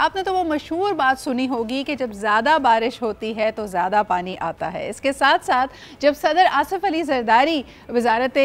आपने तो वो मशहूर बात सुनी होगी कि जब ज़्यादा बारिश होती है तो ज़्यादा पानी आता है। इसके साथ साथ जब सदर आसिफ अली जरदारी वजारत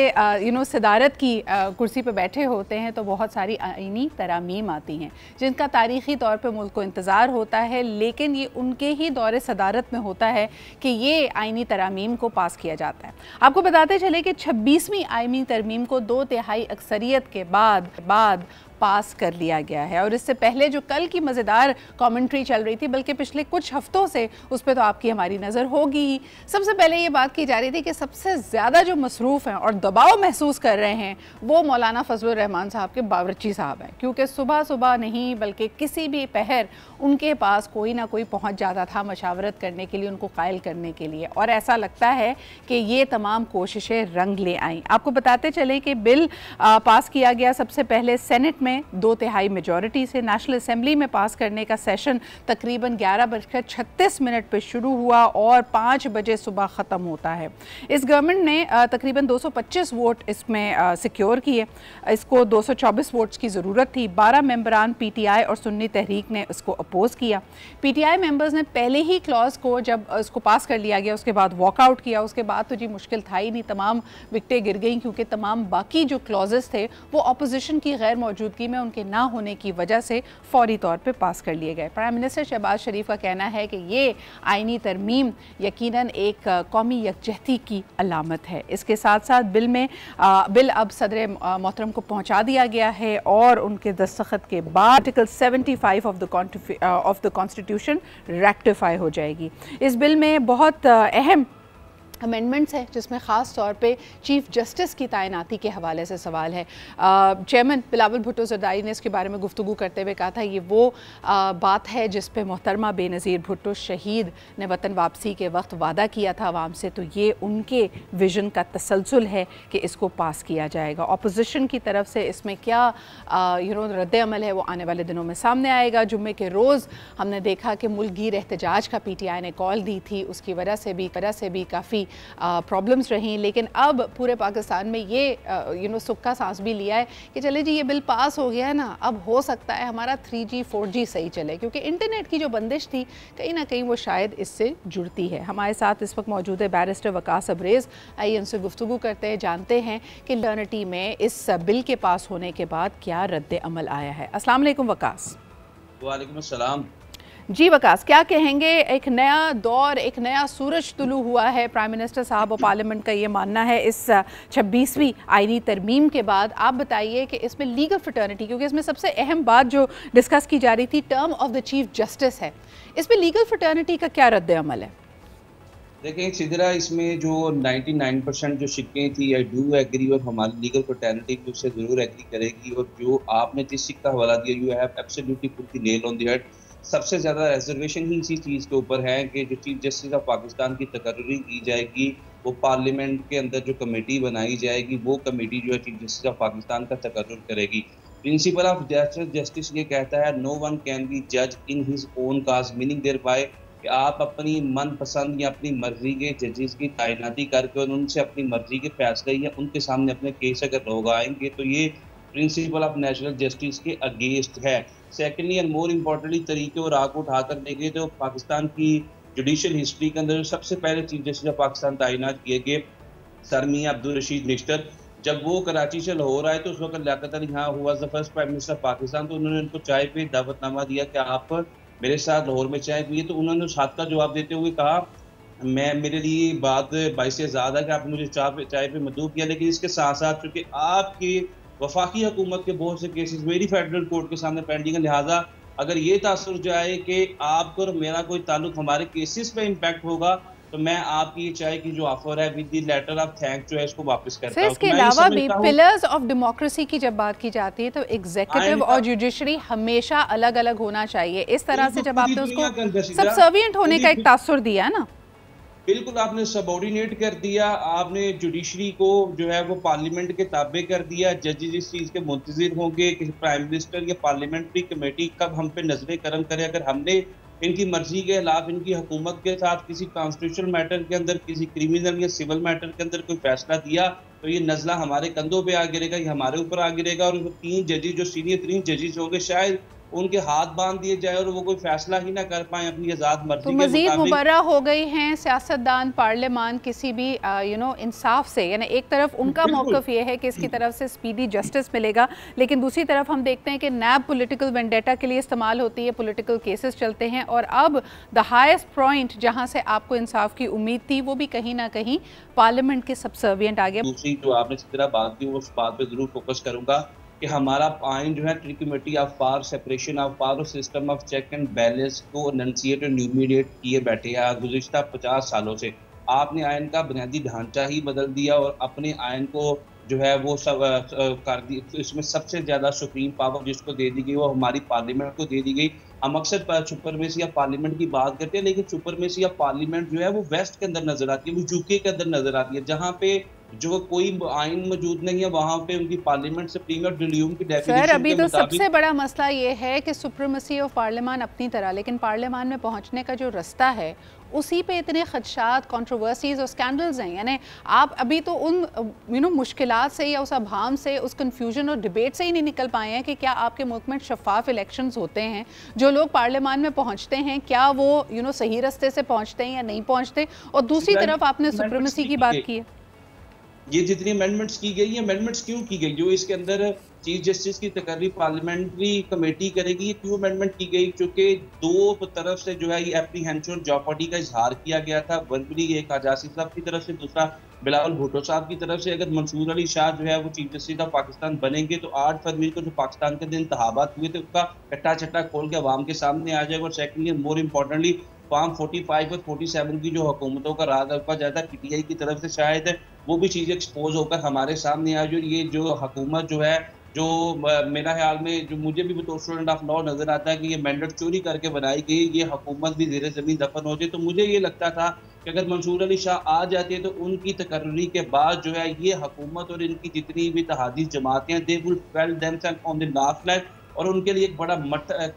सदारत की कुर्सी पर बैठे होते हैं तो बहुत सारी आईनी तरामीम आती हैं जिनका तारीख़ी तौर पर मुल्क को इंतज़ार होता है, लेकिन ये उनके ही दौरे सदारत में होता है कि ये आईनी तरामीम को पास किया जाता है। आपको बताते चले कि 26वीं आईनी तरमीम को 2/3 अक्सरियत के बाद पास कर लिया गया है। और इससे पहले जो कल की मज़ेदार कमेंट्री चल रही थी, बल्कि पिछले कुछ हफ्तों से, उस पर तो आपकी हमारी नज़र होगी ही। सबसे पहले ये बात की जा रही थी कि सबसे ज़्यादा जो मसरूफ़ हैं और दबाव महसूस कर रहे हैं वो मौलाना फजलुर रहमान साहब के बावर्ची साहब हैं, क्योंकि सुबह सुबह नहीं बल्कि किसी भी पहर उनके पास कोई ना कोई पहुँच जाता था मशावरत करने के लिए, उनको कायल करने के लिए। और ऐसा लगता है कि ये तमाम कोशिशें रंग ले आईं। आपको बताते चलें कि बिल पास किया गया सबसे पहले सेनेट में 2/3 मेजॉरिटी से। नेशनल असेंबली में पास करने का सेशन तकरीबन 11:36 पर शुरू हुआ और 5 बजे सुबह ख़त्म होता है। इस गवर्नमेंट ने तकरीबन 225 वोट इसमें सिक्योर किए। इसको 224 वोट्स की ज़रूरत थी। 12 मेंबरान PTI और सुन्नी तहरीक ने इसको अपोज़ किया। PTI मेंबर्स ने पहले ही क्लॉज को, जब इसको पास कर लिया गया उसके बाद वॉकआउट किया। उसके बाद तो जी मुश्किल था ही नहीं, तमाम विकटें गिर गई, क्योंकि तमाम बाकी जो क्लॉजेस थे वो अपोजिशन की गैर मौजूदगी में, उनके ना होने की वजह से फौरी तौर पे पास कर लिए गए। प्राइम मिनिस्टर शहबाज शरीफ का कहना है कि ये आईनी तरमीम यकीनन एक कौमी यकजहती की अलामत है। इसके साथ साथ बिल अब सदर मोहतरम को पहुंचा दिया गया है और उनके दस्तखत के बाद article 75 of the constitution rectify हो जाएगी। इस बिल में बहुत अहम अमेंडमेंट्स है, जिसमें ख़ास तौर पे चीफ़ जस्टिस की तैनाती के हवाले से सवाल है। चेयरमैन बिलावल भुट्टो ज़रदारी ने इसके बारे में गुफ्तगू करते हुए कहा था ये वो बात है जिस पे मोहतरमा बेनज़ीर भुट्टो शहीद ने वतन वापसी के वक्त वादा किया था आवाम से, तो ये उनके विजन का तसलसल है कि इसको पास किया जाएगा। अपोजिशन की तरफ से इसमें क्या रद्द अमल है वो आने वाले दिनों में सामने आएगा। जुम्मे के रोज़ हमने देखा कि मुल्क गिर एहतजाज का PTI ने कॉल दी थी, उसकी वजह से भी काफ़ी प्रॉब्लम्स रही, लेकिन अब पूरे पाकिस्तान में ये सुख का सांस भी लिया है कि चले जी ये बिल पास हो गया है ना, अब हो सकता है हमारा 3G 4G सही चले, क्योंकि इंटरनेट की जो बंदिश थी कहीं ना कहीं वो शायद इससे जुड़ती है। हमारे साथ इस वक्त मौजूद है बैरिस्टर वकास अब्रेज़। आइए उनसे गुफ्तगू करते हैं, जानते हैं कि लर्निटी में इस बिल के पास होने के बाद क्या रद्द अमल आया है। अस्सलाम वालेकुम वकास। वालेकुम अस्सलाम। जी वकास, क्या कहेंगे? एक नया दौर, एक नया सूरज तुलू हुआ है। प्राइम मिनिस्टर साहब और पार्लियामेंट का ये मानना है इस 26वीं आईनी तरमीम के बाद। आप बताइए कि इसमें लीगल फ्रेटर्निटी, क्योंकि इसमें सबसे अहम बात जो डिस्कस की जा रही थी term of the chief justice है, इसमें लीगल फ्रेटर्निटी का क्या रद्द अमल है? देखें सिदरा, इसमें जो 99% जो शिक्कें थी, आई डू एग्री, और हमारी लीगल फ्रेटर्निटी भी उससे ज़रूर एग्री करेगी। और जो आपने जिस शिक का हवाला दिया, you have absolutely put the nail on the head. सबसे ज़्यादा रिजर्वेशन ही इसी चीज़ के ऊपर है कि जो चीफ जस्टिस ऑफ पाकिस्तान की तकर्री की जाएगी, वो पार्लियामेंट के अंदर जो कमेटी बनाई जाएगी, वो कमेटी जो है चीफ जस्टिस ऑफ पाकिस्तान का तकर्रुर करेगी। प्रिंसिपल ऑफ जस्टिस ये कहता है नो वन कैन बी जज in his own cause, meaning thereby कि आप अपनी मनपसंद या अपनी मर्जी के जजेस की तैनाती करके और उनसे अपनी मर्जी के फैसले या उनके सामने अपने केस अगर लोग आएंगे तो ये प्रिंसिपल ऑफ नेचुरल जस्टिस के अगेंस्ट है। सेकेंडली एंड मोर इम्पोर्टेंटली, तरीके और आग उठाकर देखें तो पाकिस्तान की जुडिशल हिस्ट्री के अंदर सबसे पहले चीफ जस्टिस ऑफ पाकिस्तान तैनात किए गए सर मियां अब्दुल रशीद निश्तर, जब वो कराची से लाहौर आए तो उस वक्त लियाकत अली खां हुआ the first prime minister of Pakistan, तो उन्होंने उनको चाय पे दावतनामा दिया कि आप मेरे साथ लाहौर में चाय पिए। तो उन्होंने उस हाथ का जवाब देते हुए कहा मेरे लिए बात बाइस आज़ाद है कि आप मुझे चाय पे मदऊ किया, लेकिन इसके साथ साथ चूँकि आपकी वफाकी हुकूमत के बहुत से केसेस मेरी फेडरल कोर्ट के सामने पेंडिंग है, लिहाजा अगर ये तासुर जाए कि आपको और मेरा कोई ताल्लुक हमारे केसेस पे इम्पैक्ट होगा तो मैं आपकी चाय की जो ऑफर है with the letter of thank जो है इसको वापस करता हूं। इसके अलावा भी पिलर्स ऑफ डेमोक्रेसी की जब बात की जाती है तो एग्जीक्यूटिव और जुडिशरी हमेशा अलग अलग होना चाहिए। इस तरह से जब आपने उसको सबसर्विएंट होने का एक तासुर दिया ना, बिल्कुल आपने सबऑर्डिनेट कर दिया, आपने जुडिशरी को जो है वो पार्लियामेंट के ताबे कर दिया। जजेस इस चीज़ के मुंतजिर होंगे कि प्राइम मिनिस्टर या पार्लियामेंट्री कमेटी कब हम पे नजर करम करे। अगर हमने इनकी मर्जी के खिलाफ इनकी हुकूमत के साथ किसी कॉन्स्टिट्यूशनल मैटर के अंदर, किसी क्रिमिनल या सिविल मैटर के अंदर कोई फैसला दिया तो ये नज़ला हमारे कंधों पे आ गिरेगा, ये हमारे ऊपर आ गिरेगा। और 3 जजेस जो सीनियर 3 जजेस होंगे शायद उनके हाथ बांध दिए जाए और वो कोई फैसला ही ना कर पाए अपनी आज़ाद तो मर्जी के मजीद मुताबिक। मुबर्रा हो गई हैं सियासतदान, पार्लियामान किसी भी इंसाफ से, यानी एक तरफ उनका बिल्कुल। मौक़िफ़ ये है कि इसकी तरफ से स्पीडी जस्टिस मिलेगा, लेकिन दूसरी तरफ हम देखते हैं कि नैब पॉलिटिकल वेंडेटा के लिए इस्तेमाल होती है, पॉलिटिकल केसेस चलते हैं, और अब द हाईएस्ट पॉइंट जहाँ से आपको इंसाफ की उम्मीद थी वो भी कहीं ना कहीं पार्लियामेंट के सबसर्विएंट आ गया। दूसरी जो आपने इस तरह बात की, उस बात पे जरूर फोकस करूंगा कि हमारा आइन जो है ट्री कमेटी of power, separation of power, system of check and balance को एनंसिएट और न्यूमिनेट किए बैठे हैं गुज़िश्ता 50 सालों से। आपने आइन का बुनियादी ढांचा ही बदल दिया और अपने आइन को जो है वो सब कर दी। तो इसमें सबसे ज़्यादा सुप्रीम पावर जिसको दे दी गई वो हमारी पार्लियामेंट को दे दी गई। हम अक्सर सुपरमेसी ऑफ पार्लियामेंट की बात करते हैं, लेकिन सुपरमेसी ऑफ पार्लियामेंट जो है वो वेस्ट के अंदर नजर आती है, वो यूके के अंदर नजर आती है, जहाँ पे जो कोई आइन मौजूद नहीं है वहाँ पे उनकी पार्लियामेंट सुप्रीम और डिल्यूम की डेफिनेशन सर, अभी के तो मुताबिक। सबसे बड़ा मसला ये है कि सुप्रीमेसी ऑफ पार्लियामान अपनी तरह, लेकिन पार्लियामान में पहुंचने का जो रास्ता है उसी पे इतने खदशात, कंट्रोवर्सीज और स्कैंडल्स हैं। यानी आप अभी तो उन मुश्किलात से या उस अभाम से, उस कन्फ्यूजन और डिबेट से ही नहीं निकल पाए हैं कि क्या आपके मुल्क में शफाफ इलेक्शंस होते हैं, जो लोग पार्लियामान में पहुंचते हैं क्या वो सही रास्ते से पहुंचते हैं या नहीं पहुंचते। और दूसरी तरफ आपने सुप्रीमेसी की बात की है। ये जितनी अमेंडमेंट्स की गई, अमेंडमेंट्स क्यों की गई? जो इसके अंदर चीफ जस्टिस की तकर्री पार्लियामेंट्री कमेटी करेगी, ये क्यों अमेंडमेंट की गई? क्योंकि दो तरफ से जो है ये एप्रीहेंशन और जॉपर्डी का इजहार किया गया था, वर्बली एक आजासी साहब की तरफ से, दूसरा बिलावल भुट्टो साहब की तरफ से। अगर मंसूर अली शाह जो है वो चीफ जस्टिस ऑफ पाकिस्तान बनेंगे तो 8 फरवरी को जो पाकिस्तान के दिन इंतखाबात हुए थे उसका कट्टा चट्टा खोल के अवाम के सामने आ जाएगा। और सेकेंडली मोर इम्पोर्टेंटली फॉर्म 45 और 47 की जो हुकूमतों का राज रखा जाता है पीटीआई की तरफ से, शायद वो भी चीज़ एक्सपोज होकर हमारे सामने आ जाए। ये जो हुकूमत जो है, जो मेरा ख्याल में जो मुझे भी बतौर स्टूडेंट ऑफ लॉ नजर आता है कि ये मैंडेट चोरी करके बनाई गई, ये हुकूमत भी ज़ेरे ज़मीन दफन हो जाए। तो मुझे ये लगता था कि अगर मंसूर अली शाह आ जाते हैं तो उनकी तकर्री के बाद जो है ये हुकूमत और इनकी जितनी भी इत्तेहादी जमातें हैं, they will fail themselves on the last line, और उनके लिए एक बड़ा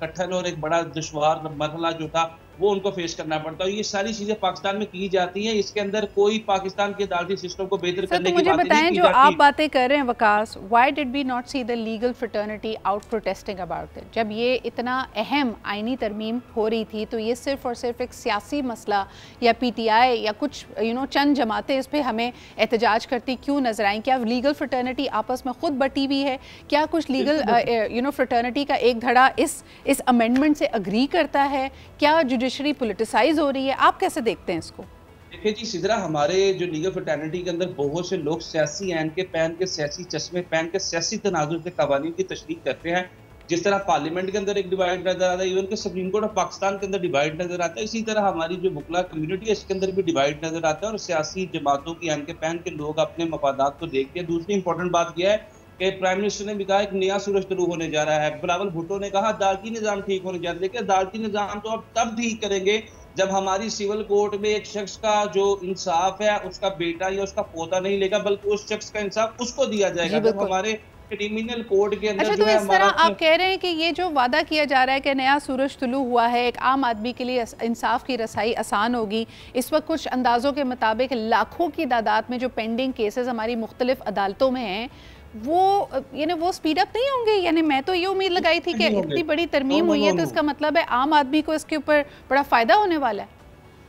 कठिन और एक बड़ा दुश्वार मरहला जो था वो उनको फेस करना पड़ता है। ये सारी चीजें पाकिस्तान में की जाती हैं, इसके अंदर कोई पाकिस्तान के अदालती सिस्टम को बेहतर करने की बात नहीं की जाती। जो आप बातें कर रहे हैं Waqas, why did we not see the legal fraternity out protesting about it? जब ये इतना अहम आईनी तरमीम हो रही थी तो ये सिर्फ और सिर्फ एक सियासी मसला या पीटीआई या कुछ चंद जमातें इस पर हमें एहतजाज करती क्यों नजर आई? क्या लीगल फ्रेटर्निटी आपस में खुद बटी हुई है? क्या कुछ लीगल फ्रेटर्निटी का एक धड़ा इस अमेंडमेंट से अग्री करता है? क्या जुडिशरी पॉलिटिसाइज हो रही है? आप कैसे देखते हैं इसको? देखिए जी सिदरा, हमारे जो लीगल फ्रेटर्निटी के अंदर बहुत से लोग सियासी ऐन के पहन के, सियासी चश्मे पहन के, सियासी तनाजुर के कवानीन की तशरीह करते हैं। जिस तरह पार्लियामेंट के अंदर एक डिवाइड नजर आता है, इवन के सुप्रीम कोर्ट ऑफ पाकिस्तान के अंदर डिवाइड नजर आता है, इसी तरह हमारी जो मुकला कम्युनिटी है इसके अंदर भी डिवाइड नजर आता है और सियासी जमातों की ऐन के पहन के लोग अपने मफादात को देखते हैं। दूसरी इंपॉर्टेंट बात यह है कि प्राइम मिनिस्टर ने भी कहा एक नया सूरज शुरू होने जा रहा है। बिलावल भुट्टो ने कहा अदालती निज़ाम ठीक होने जा रहा है। लेकिन अदालती निज़ाम तो अब तब ठीक करेंगे जब हमारी सिविल कोर्ट में एक शख्स का जो इंसाफ है उसका बेटा या उसका पोता नहीं लेगा, बल्कि उस शख्स का इंसाफ उसको दिया जाएगा। जब हमारे क्रिमिनल कोड के अंदर अच्छा, तो इस तरह आप कह रहे हैं कि ये जो वादा किया जा रहा है कि नया सूरज तुलू हुआ है, एक आम आदमी के लिए इंसाफ की रसाई आसान होगी। इस वक्त कुछ अंदाजों के मुताबिक लाखों की तादाद में जो पेंडिंग केसेस हमारी मुख्तलिफ अदालतों में हैं वो स्पीड अप नहीं होंगे? यानी मैं तो ये उम्मीद लगाई थी कि इतनी बड़ी तरमीम हुई है तो इसका मतलब है आम आदमी को इसके ऊपर बड़ा फायदा होने वाला है।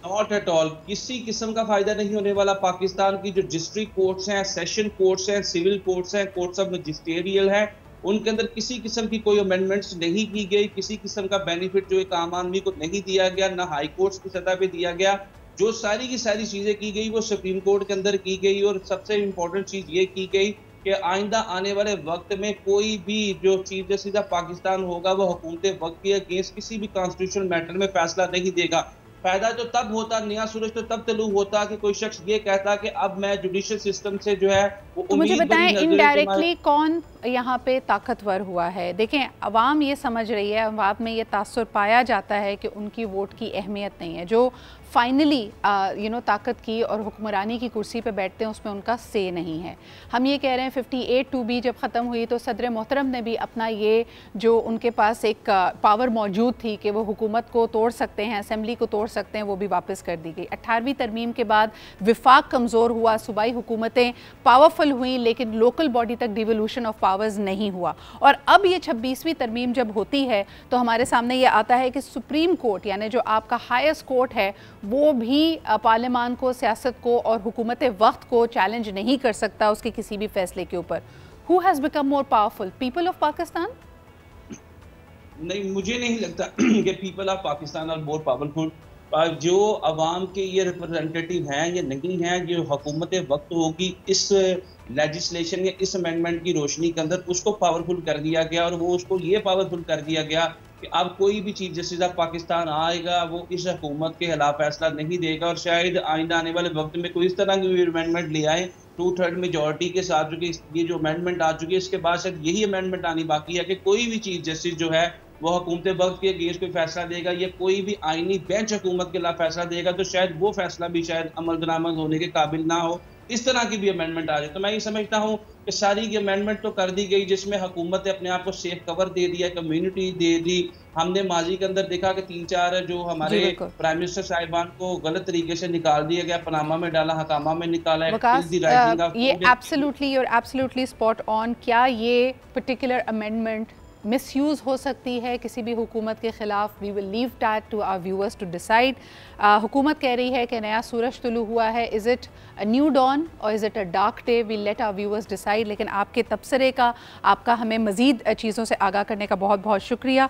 नॉट एट ऑल, किसी किस्म का फायदा नहीं होने वाला। पाकिस्तान की जो डिस्ट्रिक्ट कोर्ट्स हैं, सेशन कोर्ट्स हैं, सिविल कोर्ट्स हैं, कोर्ट्स ऑफ मजिस्टेरियल हैं, उनके अंदर किसी किस्म की कोई अमेंडमेंट्स नहीं की गई, किसी किस्म का बेनिफिट जो एक आम आदमी को नहीं दिया गया, ना हाई कोर्ट्स की सतह पे दिया गया। जो सारी की सारी चीजें की गई वो सुप्रीम कोर्ट के अंदर की गई। और सबसे इम्पोर्टेंट चीज ये की गई कि आइंदा आने वाले वक्त में कोई भी जो चीफ जस्टिस ऑफ पाकिस्तान होगा वो हुकूमत वक्त के अगेंस्ट किसी भी कॉन्स्टिट्यूशनल मैटर में फैसला नहीं देगा। फायदा तो तब होता, नया सूरज तो तब तलू होता कि कोई शख्स ये कहता कि अब मैं जुडिशियल सिस्टम से जो है वो तो मुझे बताएं इनडायरेक्टली कौन यहाँ पे ताकतवर हुआ है? देखें, अवाम ये समझ रही है, अवाम में ये तासुर पाया जाता है कि उनकी वोट की अहमियत नहीं है। जो फाइनली ताकत की और हुक्मरानी की कुर्सी पे बैठते हैं उसमें उनका से नहीं है। हम ये कह रहे हैं 58(2)B जब ख़त्म हुई तो सदर मोहतरम ने भी अपना ये जो उनके पास एक पावर मौजूद थी कि वो हुकूमत को तोड़ सकते हैं, असम्बली को तोड़ सकते हैं, वो भी वापस कर दी गई। 18वीं तरमीम के बाद विफाक कमज़ोर हुआ, सूबाई हुकूमतें पावरफुल हुई, लेकिन लोकल बॉडी तक डिवोल्यूशन ऑफ पावर्स नहीं हुआ। और अब ये 26वीं तरमीम जब होती है तो हमारे सामने ये आता है कि सुप्रीम कोर्ट यानी जो आपका हाईएस्ट कोर्ट है वो भी पार्लियामान को, सियासत को और हुकूमत वक्त को चैलेंज नहीं कर सकता उसके किसी भी फैसले के ऊपर। Who has become more powerful, people of Pakistan? नहीं, मुझे नहीं लगता कि पीपल ऑफ पाकिस्तान और मोर पावरफुल। जो अवाम के ये रिप्रेजेंटेटिव हैं ये नहीं हैं, जो हुकूमत वक्त होगी इस लेजिस्लेशन या इस अमेंडमेंट की रोशनी के अंदर उसको पावरफुल कर दिया गया, और वो उसको ये पावरफुल कर दिया गया कि अब कोई भी चीफ जस्टिस ऑफ पाकिस्तान आएगा वो इस हुकूमत के खिलाफ फैसला नहीं देगा। और शायद आइंदा आने वाले वक्त में कोई इस तरह की अमेंडमेंट ले आए 2/3 मेजोरिटी के साथ, जो कि ये जो अमेंडमेंट आ चुकी है इसके बाद शायद यही अमेंडमेंट आनी बाकी है कि कोई भी चीफ जस्टिस जो है वो हुकूमत वक्त के अगेंस्ट कोई फैसला देगा या कोई भी आईनी बेंच हुकूमत के खिलाफ फैसला देगा तो शायद वो फैसला भी शायद अमल दरामद होने के काबिल ना हो, इस तरह की भी अमेंडमेंट आ जाए। तो मैं ये समझता हूँ कि सारी की अमेंडमेंट तो कर दी गई जिसमें हुकूमत ने अपने आप को सेफ कवर दे दिया, कम्युनिटी दे दी। हमने माजी के अंदर देखा कि 3-4 जो हमारे प्राइम मिनिस्टर साहिबान को गलत तरीके से निकाल दिया गया, पनामा में डाला, हकामा में निकाला है। ये absolutely, you are absolutely spot on. क्या ये पर्टिकुलर अमेंडमेंट मिसयूज़ हो सकती है किसी भी हुकूमत के ख़िलाफ़? We will leave that to our viewers to decide. हुकूमत कह रही है कि नया सूरज तुलू हुआ है। Is it a new dawn और is it a dark day? We let our viewers decide. लेकिन आपके तबसरे का, आपका हमें मज़ीद चीज़ों से आगाह करने का बहुत बहुत शुक्रिया।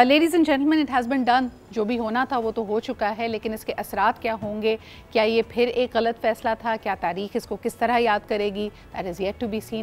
Ladies and gentleman, it has been done. जो भी होना था वो तो हो चुका है, लेकिन इसके असरात क्या होंगे? क्या ये फिर एक गलत फ़ैसला था? क्या तारीख़ इसको किस तरह याद करेगी? That is yet to be scene.